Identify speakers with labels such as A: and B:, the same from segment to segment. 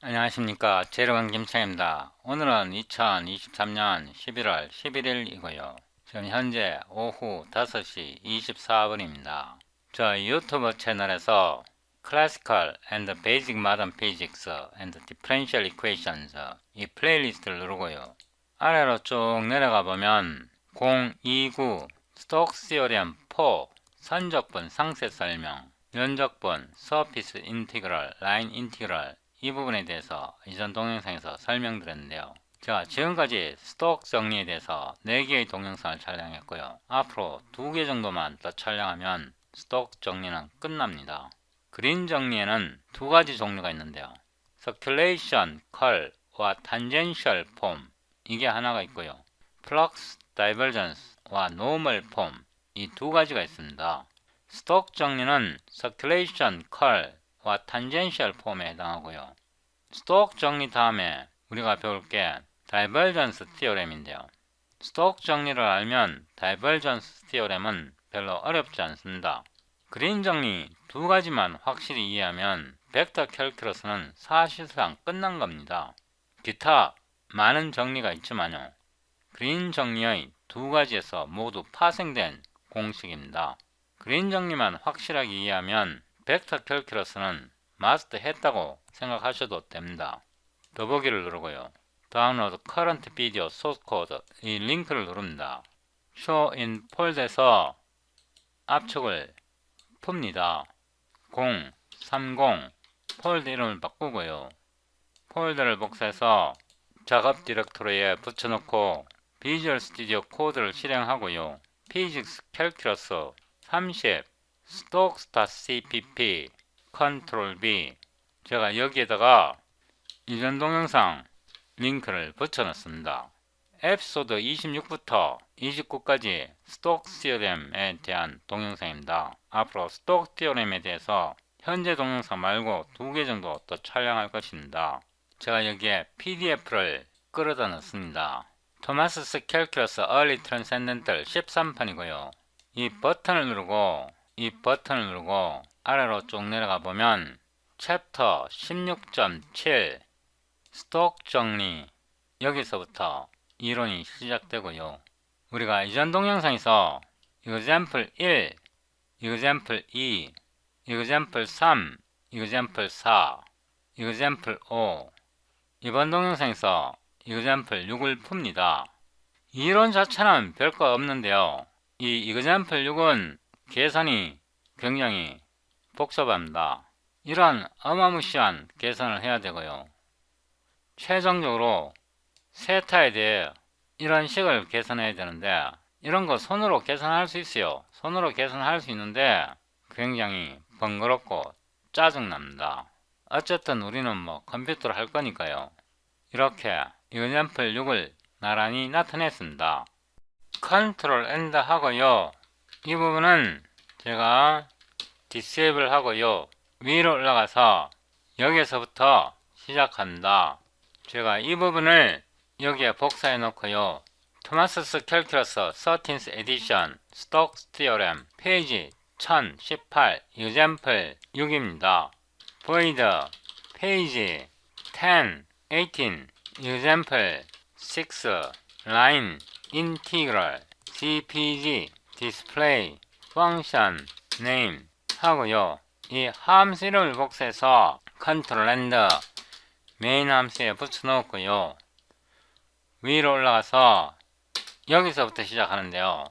A: 안녕하십니까. 재료왕 김창입니다. 오늘은 2023년 11월 11일이고요. 지금 현재 오후 5시 24분입니다. 저 유튜브 채널에서 Classical and Basic Modern Physics and Differential Equations 이 플레이리스트를 누르고요. 아래로 쭉 내려가 보면 029 스톡스 티오렘 4 선적분 상세 설명, 면적분, 서피스 인티그럴, 라인 인티그럴 이 부분에 대해서 이전 동영상에서 설명드렸는데요. 제가 지금까지 스톡 정리에 대해서 4개의 동영상을 촬영했고요. 앞으로 2개 정도만 더 촬영하면 스톡 정리는 끝납니다. 그린 정리에는 2가지 종류가 있는데요. Circulation Curl와 Tangential Form 이게 하나가 있고요. Flux Divergence와 Normal Form 이 2가지가 있습니다. 스톡 정리는 Circulation Curl와 Tangential Form에 해당하고요. 스톡 정리 다음에 우리가 배울 게 다이버전스 티오렘인데요. 스톡 정리를 알면 다이버전스 티오렘은 별로 어렵지 않습니다. 그린 정리 2가지만 확실히 이해하면 벡터 캘큘러스는 사실상 끝난 겁니다. 기타 많은 정리가 있지만요. 그린 정리의 2가지에서 모두 파생된 공식입니다. 그린 정리만 확실하게 이해하면 벡터 캘큘러스는 마스터했다고 생각하셔도 됩니다. 더보기를 누르고요. 다운로드 커런트 비디오 소스 코드 이 링크를 누릅니다. Show in Fold에서 압축을 풉니다. 030 폴드 이름을 바꾸고요. 폴더를 복사해서 작업 디렉토리에 붙여놓고 비주얼 스튜디오 코드를 실행하고요. 피직스 캘큘러스 30 스톡스타 CPP 컨트롤 B 제가 여기에다가 이전 동영상 링크를 붙여놨습니다. 에피소드 26부터 29까지 스톡 티오렘에 대한 동영상입니다. 앞으로 스톡 티오렘에 대해서 현재 동영상 말고 2개 정도 더 촬영할 것입니다. 제가 여기에 PDF를 끌어다 넣습니다. 토마스스 캘큘러스 얼리 트랜센덴탈 13판이고요. 이 버튼을 누르고 아래로 쭉 내려가 보면 챕터 16.7 스톡 정리 여기서부터 이론이 시작되고요. 우리가 이전 동영상에서 example 1, example 2, example 3, example 4, example 5 이번 동영상에서 example 6을 풉니다. 이론 자체는 별거 없는데요. 이 example 6은 계산이 굉장히 복잡합니다. 이러한 어마무시한 계산을 해야 되고요. 최종적으로 세타에 대해 이런 식을 계산해야 되는데 이런 거 손으로 계산할 수 있어요. 손으로 계산할 수 있는데 굉장히 번거롭고 짜증납니다. 어쨌든 우리는 컴퓨터로 할 거니까요. 이렇게 example 6을 나란히 나타냈습니다. 컨트롤 엔드 하고요. 이 부분은 제가 디세이블 하고요. 위로 올라가서 여기서부터 시작합니다. 제가 이 부분을 여기에 복사해 놓고요. 토마스스 캘큘러스 13th 에디션 스톡스 티오렘 페이지 1018 example 6입니다. void 페이지 10 18 example 6 line integral cpg display function name 하고요. 이 함수 이름을 복사해서 컨트롤 엔드 메인 함수에 붙여 놓고요. 위로 올라가서 여기서부터 시작하는데요.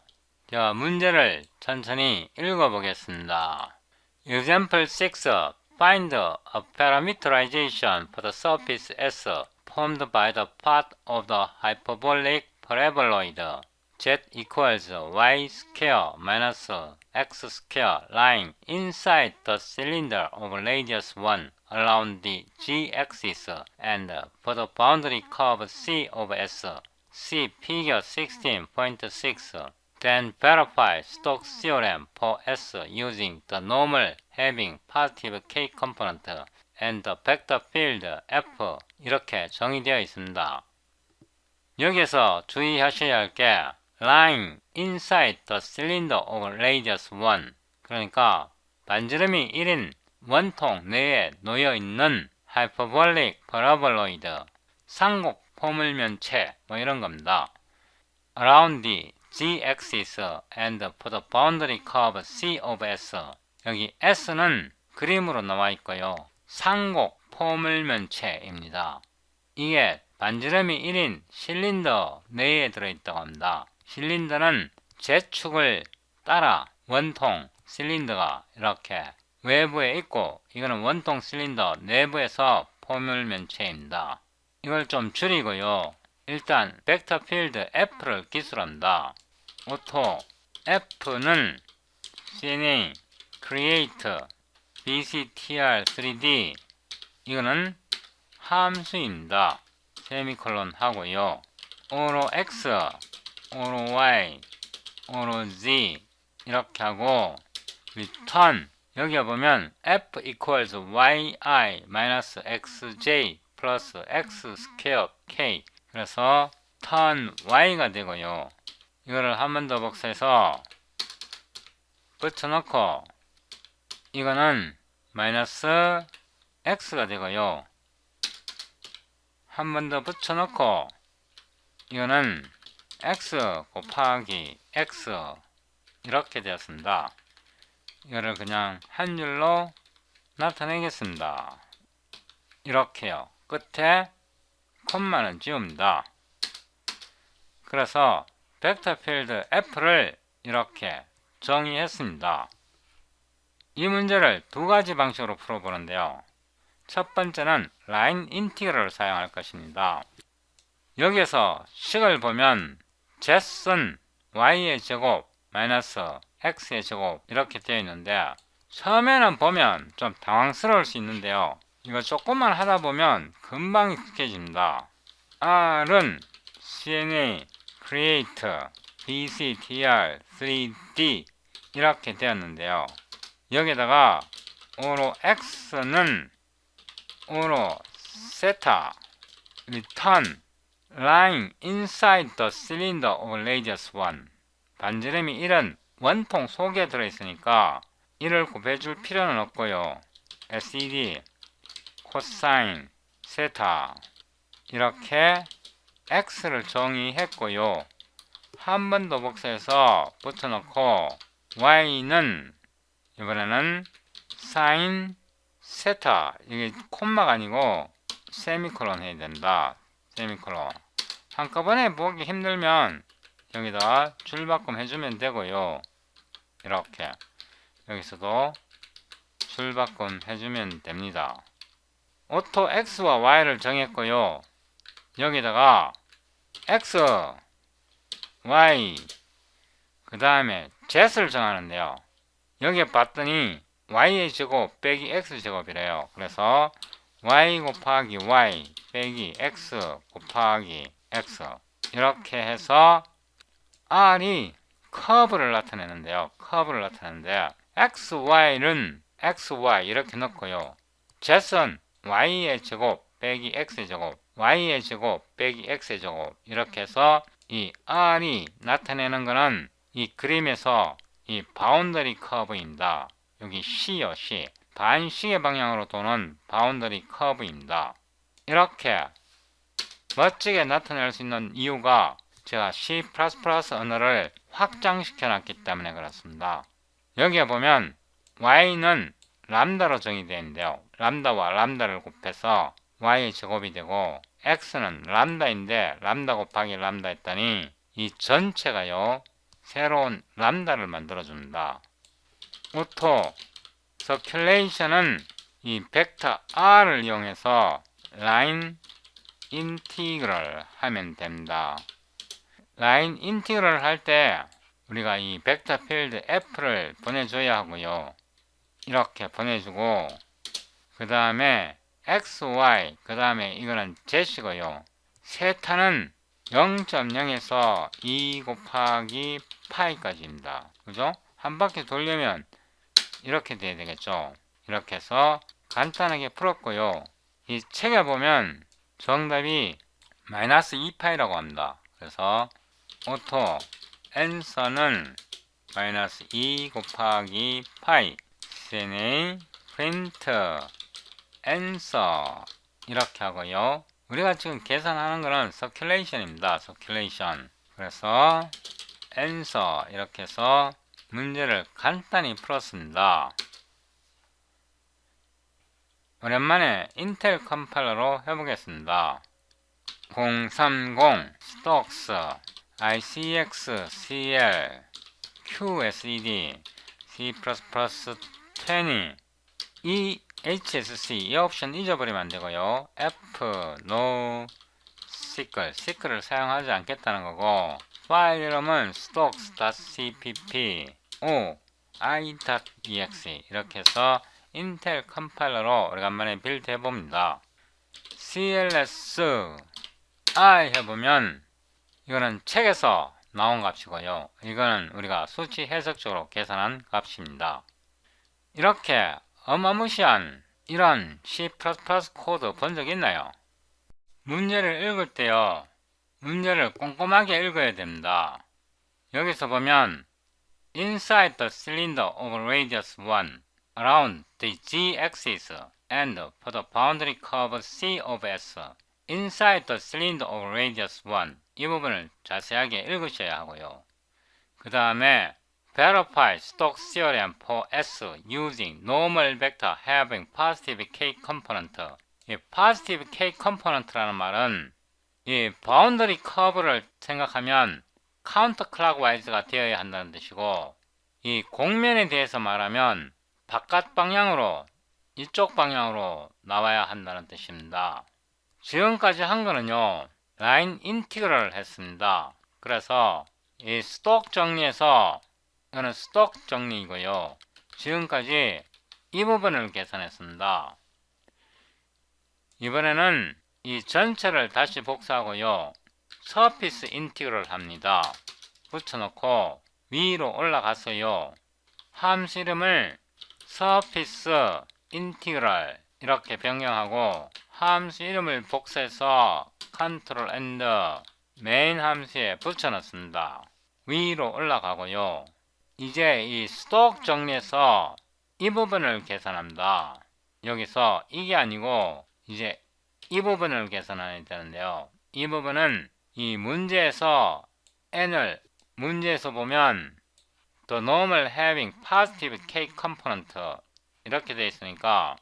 A: 제가 문제를 천천히 읽어 보겠습니다. Example 6 Find a parameterization for the surface S formed by the part of the hyperbolic paraboloid z equals y square minus x square lying inside the cylinder of radius 1 around the g-axis and for the boundary curve C of S. See figure 16.6. Then verify Stokes theorem for S using the normal having positive K component and the vector field F 이렇게 정의되어 있습니다. 여기에서 주의하셔야 할 게 line inside the cylinder of radius 1 그러니까 반지름이 1인 원통 내에 놓여 있는 hyperbolic paraboloid, 상곡 포물면체 뭐 이런 겁니다. around the z-axis and for the boundary curve C of S. 여기 S는 그림으로 나와 있고요. 상곡 포물면체입니다. 이게 반지름이 1인 실린더 내에 들어있다고 합니다. 실린더는 제축을 따라 원통 실린더가 이렇게 외부에 있고, 이거는 원통 실린더 내부에서 포물면체입니다. 이걸 좀 줄이고요. 일단 벡터 필드 F를 기술합니다. 오토 F는 CNA, create, BCTR 3D, 이거는 함수입니다. 세미콜론 하고요. 오로 X, 오로 Y, 오로 Z 이렇게 하고 return, 여기에 보면 F equals yi 마이너스 xj 플러스 x 스퀘어 k, 그래서 turn y가 되고요. 이거를 한 번 더 복사해서 붙여놓고 이거는 마이너스 x가 되고요. 한 번 더 붙여놓고 이거는 x 곱하기 x 이렇게 되었습니다. 이거를 그냥 한 줄로 나타내겠습니다. 이렇게요. 끝에 콤마는 지웁니다. 그래서 벡터 필드 F를 이렇게 정의했습니다. 이 문제를 두 가지 방식으로 풀어보는데요. 첫 번째는 라인 인티그럴을 사용할 것입니다. 여기에서 식을 보면 z은 y의 제곱 마이너스 x의 제곱 이렇게 되어 있는데, 처음에는 보면 좀 당황스러울 수 있는데요. 이거 조금만 하다 보면 금방 익숙해집니다. R은 CNA, create, BCTR, 3D 이렇게 되었는데요. 여기다가 O로 X는 O로 세타, return, line inside the cylinder of radius 1. 반지름이 1은 원통 속에 들어있으니까 1을 곱해줄 필요는 없고요. SED, 코사인, 세타 이렇게 X를 정의했고요. 한 번 더 복사해서 붙여놓고 Y는 이번에는 사인 세타, 이게 콤마가 아니고 세미콜론 해야 된다. 세미콜론. 한꺼번에 보기 힘들면 여기다 줄바꿈 해주면 되고요. 이렇게 여기서도 줄바꿈 해주면 됩니다. 오토 X와 Y를 정했고요. 여기다가 X, Y, 그 다음에 Z를 정하는데요. 여기에 봤더니 Y의 제곱 빼기 X 제곱이래요. 그래서 Y 곱하기 Y 빼기 X 곱하기 X 이렇게 해서 R이 커브를 나타내는데요. 커브를 나타내는데 X, Y는 X, Y 이렇게 넣고요. Z는 Y의 제곱 빼기 X의 제곱, Y의 제곱 빼기 X의 제곱 이렇게 해서 이 R이 나타내는 거는 이 그림에서 이 바운더리 커브입니다. 여기 C요, C. 반시계 방향으로 도는 바운더리 커브입니다. 이렇게 멋지게 나타낼 수 있는 이유가 제가 C++ 언어를 확장시켜 놨기 때문에 그렇습니다. 여기에 보면 Y는 람다로 정의되어 있는데요. 람다와 람다를 곱해서 Y의 제곱이 되고, X는 람다인데 람다 곱하기 람다 했더니 이 전체가요 새로운 람다를 만들어 줍니다. 오토 서큘레이션은 이 벡터 R을 이용해서 라인 인티그럴 하면 됩니다. 라인 인티그럴 할 때 우리가 이 벡터 필드 F를 보내줘야 하고요. 이렇게 보내주고 그 다음에 X, Y, 그 다음에 이거는 Z시고요. 세타는 0.0에서 2 곱하기 파이까지입니다. 그죠? 한 바퀴 돌려면 이렇게 돼야 되겠죠. 이렇게 해서 간단하게 풀었고요. 이 책에 보면 정답이 마이너스 2파이라고 합니다. 그래서 오토 앤서는 마이너스 2 곱하기 파이. CNA 프린트 answer 이렇게 하고요. 우리가 지금 계산하는 거는 circulation입니다. circulation. 그래서 answer 이렇게 해서 문제를 간단히 풀었습니다. 오랜만에 인텔 컴파일러로 해보겠습니다. 030 stocks ICX CL QSED C++ 20 이 HSC 이 옵션 잊어버리면 안되고요. F no SQL을 사용하지 않겠다는 거고, 파일 이름은 stocks.cpp o i.exe 이렇게 해서 인텔 컴파일러로 오래간만에 빌드 해봅니다. cls I 해보면 이거는 책에서 나온 값이고요. 이거는 우리가 수치 해석적으로 계산한 값입니다. 이렇게 어마무시한 이런 C++ 코드 본 적 있나요? 문제를 읽을 때요, 문제를 꼼꼼하게 읽어야 됩니다. 여기서 보면 Inside the cylinder of radius 1 around the z-axis and for the boundary curve C of S Inside the cylinder of radius 1 이 부분을 자세하게 읽으셔야 하고요. 그 다음에 Verify Stokes theorem for S using normal vector having positive K component. 이 positive K component라는 말은 이 바운더리 커브를 생각하면 카운터 클락와이즈가 되어야 한다는 뜻이고, 이 공면에 대해서 말하면 바깥 방향으로, 이쪽 방향으로 나와야 한다는 뜻입니다. 지금까지 한 거는요, 라인 인티그럴을 했습니다. 그래서 이 스톡 정리에서, 이거는 스톡 정리이고요. 지금까지 이 부분을 계산했습니다. 이번에는 이 전체를 다시 복사하고요, 서피스 인티그럴 합니다. 붙여놓고 위로 올라가서요, 함수 이름을 서피스 인티그럴 이렇게 변경하고 함수 이름을 복사해서 컨트롤 엔드 메인 함수에 붙여넣습니다. 위로 올라가고요. 이제 이 스톡 정리해서 이 부분을 계산합니다. 여기서 이게 아니고 이제 이 부분을 계산해야 되는데요. 이 부분은 이 문제에서 n을 문제에서 보면 the normal having positive k component 이렇게 되어 있으니까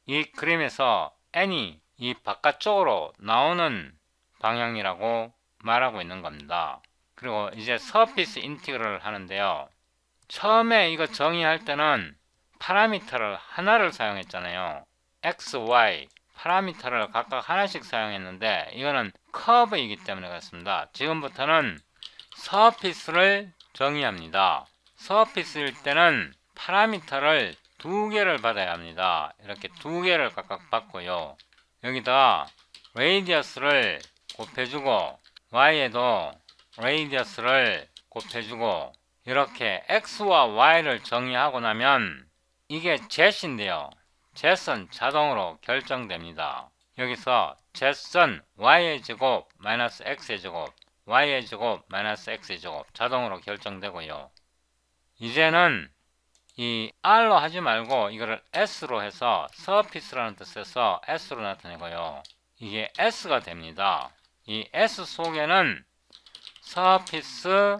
A: 이 그림에서 n이 이 바깥쪽으로 나오는 방향이라고 말하고 있는 겁니다. 그리고 이제 서피스 인티그럴을 하는데요. 처음에 이거 정의할 때는 파라미터를 하나를 사용했잖아요. x, y 파라미터를 각각 하나씩 사용했는데 이거는 커브이기 때문에 그렇습니다. 지금부터는 서피스를 정의합니다. 서피스일 때는 파라미터를 두 개를 받아야 합니다. 이렇게 두 개를 각각 받고요. 여기다 레이디어스를 곱해주고 y에도 레이디어스를 곱해주고 이렇게 x와 y를 정의하고 나면 이게 z인데요. z은 자동으로 결정됩니다. 여기서 z은 y의 제곱 마이너스 x의 제곱 y의 제곱 마이너스 x의 제곱 자동으로 결정되고요. 이제는 이 r로 하지 말고 이거를 s로 해서 서피스라는 뜻에서 s로 나타내고요. 이게 s가 됩니다. 이 s 속에는 서피스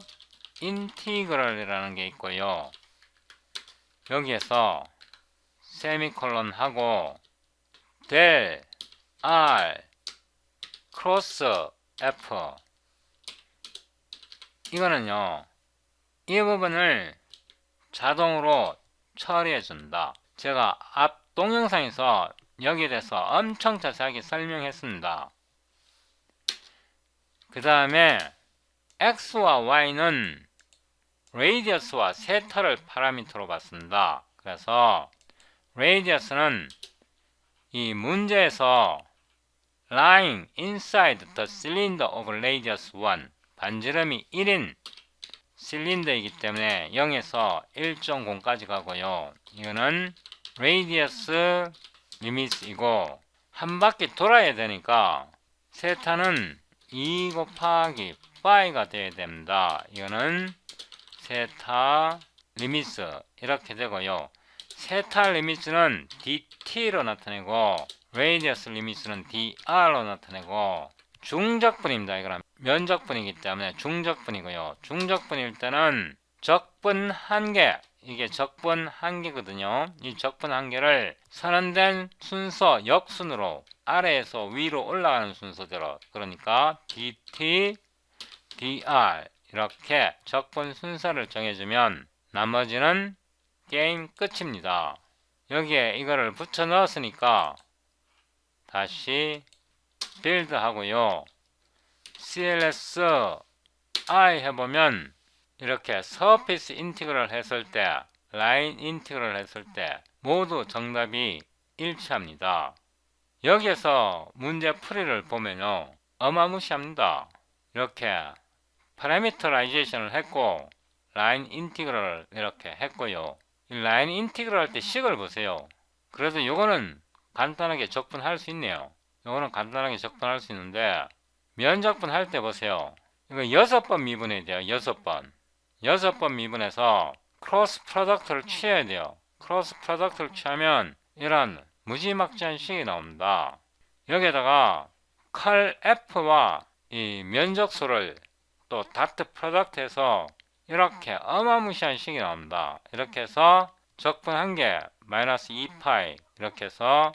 A: 인티그럴이라는 게 있고요. 여기에서 세미콜론 하고 델 r 크로스 f 이거는요, 이 부분을 자동으로 처리해 준다. 제가 앞 동영상에서 여기에 대해서 엄청 자세하게 설명했습니다. 그 다음에 x와 y는 레이디어스와 세타를 파라미터로 봤습니다. 그래서 레이디어스는 이 문제에서 lying inside the cylinder of radius 1 반지름이 1인 실린더이기 때문에 0에서 1.0까지 가고요. 이거는 radius limit이고 한 바퀴 돌아야 되니까 세타는 2 곱하기 파이가 되어야 됩니다. 이거는 세타 리미스 이렇게 되고요. 세타 리미트는 DT로 나타내고 레이디어스 리미트는 DR로 나타내고 중적분입니다. 이거는 면적분이기 때문에 중적분이고요. 중적분일 때는 적분 한계, 이게 적분 한계거든요. 이 적분 한계를 선언된 순서 역순으로 아래에서 위로 올라가는 순서대로, 그러니까 DT, DR 이렇게 적분 순서를 정해주면 나머지는 게임 끝입니다. 여기에 이거를 붙여 넣었으니까 다시 빌드 하고요. CLS I 해보면 이렇게 서피스 인티그럴 했을 때, 라인 인티그럴 했을 때 모두 정답이 일치합니다. 여기에서 문제 풀이를 보면요, 어마무시합니다. 이렇게 파라미터라이제이션을 했고 라인 인티그럴을 이렇게 했고요. 이 라인 인티그럴 할 때 식을 보세요. 그래서 요거는 간단하게 적분할 수 있네요. 요거는 간단하게 적분할 수 있는데, 면적분 할 때 보세요. 이거 6번 미분해야 돼요. 6번. 6번 미분해서 크로스 프로덕트를 취해야 돼요. 크로스 프로덕트를 취하면 이런 무지막지한 식이 나옵니다. 여기에다가 컬 F와 이 면적수를 또 다트 프로덕트에서 이렇게 어마무시한 식이 나옵니다. 이렇게 해서 적분 한계 마이너스 2파이, 이렇게 해서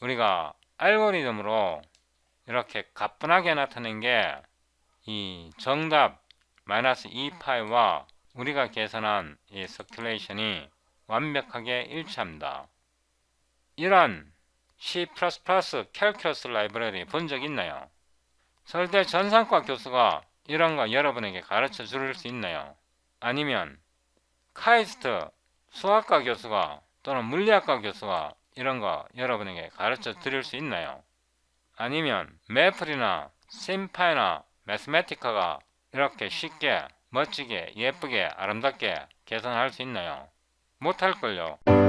A: 우리가 알고리즘으로 이렇게 가뿐하게 나타낸 게 이 정답 마이너스 2파이와 우리가 계산한 이 서큘레이션이 완벽하게 일치합니다. 이런 C++ 캘큘러스 라이브러리 본 적 있나요? 설대 전산과 교수가 이런 거 여러분에게 가르쳐 줄 수 있나요? 아니면 카이스트 수학과 교수가 또는 물리학과 교수가 이런 거 여러분에게 가르쳐 드릴 수 있나요? 아니면 메플이나 심파이나 매스매티카가 이렇게 쉽게 멋지게 예쁘게 아름답게 계산할 수 있나요? 못할걸요.